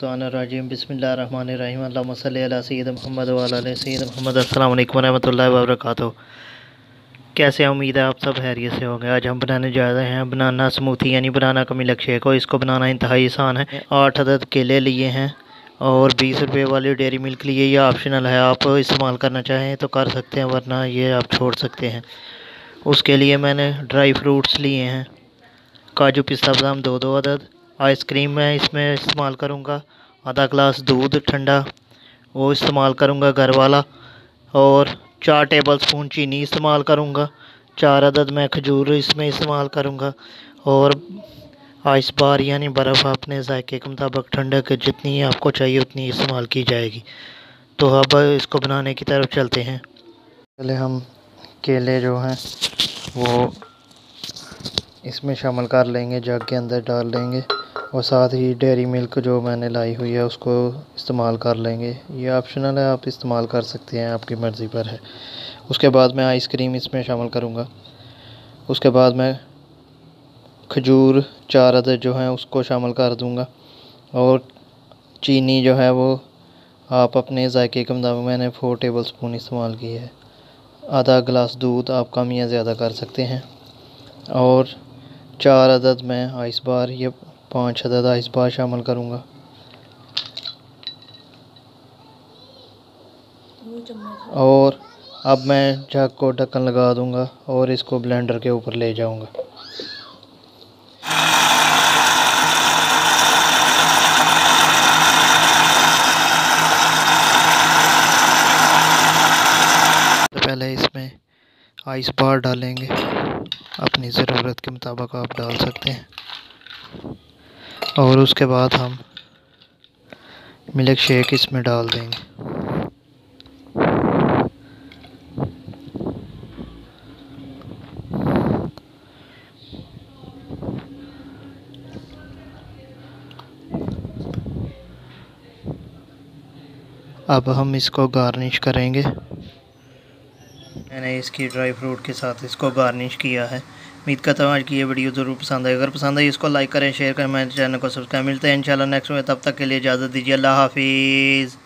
शैतानिर्रजीम बिस्मिल्लाहिर्रहमानिर्रहीम अल्लाहुम्मा सल्लि अला सय्यिदिना मुहम्मद व अला आलि सय्यिदिना मुहम्मद। अस्सलामु अलैकुम व रहमतुल्लाहि व बरकातुहू। कैसे उम्मीद है आप सब खैरियत से होंगे। आज हम बनाने जा रहे हैं बनाना स्मूथी यानी बनाना का मिल्क शेक। और इसको बनाना इंतहाई आसान है। 8 अदद केले लिए हैं और 20 रुपये वाली डेयरी मिल्क लिए। यह ऑप्शनल है, आप इस्तेमाल करना चाहें तो कर सकते हैं, वरना ये आप छोड़ सकते हैं। उसके लिए मैंने ड्राई फ्रूट्स लिए हैं, काजू पिस्ता बादाम 2 अदद। आइसक्रीम मैं इसमें इस्तेमाल करूँगा। आधा ग्लास दूध ठंडा वो इस्तेमाल करूँगा घर वाला। और 4 टेबलस्पून चीनी इस्तेमाल करूँगा। 4 अदद मैं खजूर इसमें इस्तेमाल करूँगा। और आइस बार यानी बर्फ़ अपने जायके के मुताबिक ठंडक जितनी आपको चाहिए उतनी इस्तेमाल की जाएगी। तो अब इसको बनाने की तरफ चलते हैं। पहले हम केले जो हैं वो इसमें शामिल कर लेंगे, जग के अंदर डाल लेंगे। और साथ ही डेयरी मिल्क जो मैंने लाई हुई है उसको इस्तेमाल कर लेंगे। ये ऑप्शनल है, आप इस्तेमाल कर सकते हैं, आपकी मर्ज़ी पर है। उसके बाद मैं आइसक्रीम इसमें शामिल करूँगा। उसके बाद मैं खजूर 4 अदद जो हैं उसको शामिल कर दूँगा। और चीनी जो है वो आप अपने जायके के मुताबिक, मैंने 4 टेबलस्पून इस्तेमाल की है। आधा गिलास दूध आप कम या ज़्यादा कर सकते हैं। और 4 अदद मैं आइस बार, ये 5 अदद आइस बार शामिल करूँगा। और अब मैं जग को ढक्कन लगा दूँगा और इसको ब्लेंडर के ऊपर ले जाऊँगा। तो पहले इसमें आइस बार डालेंगे, अपनी ज़रूरत के मुताबिक आप डाल सकते हैं। और उसके बाद हम मिल्क शेक इसमें डाल देंगे। अब हम इसको गार्निश करेंगे। मैंने इसकी ड्राई फ्रूट के साथ इसको गार्निश किया है। उम्मीद करता हूँ आज की ये वीडियो ज़रूर पसंद आए। अगर पसंद आई इसको लाइक करें, शेयर करें, मेरे चैनल को सब्सक्राइब। मिलते हैं इंशाल्लाह नेक्स्ट में, तब तक के लिए इजाज़त दीजिए। अल्लाह हाफिज़।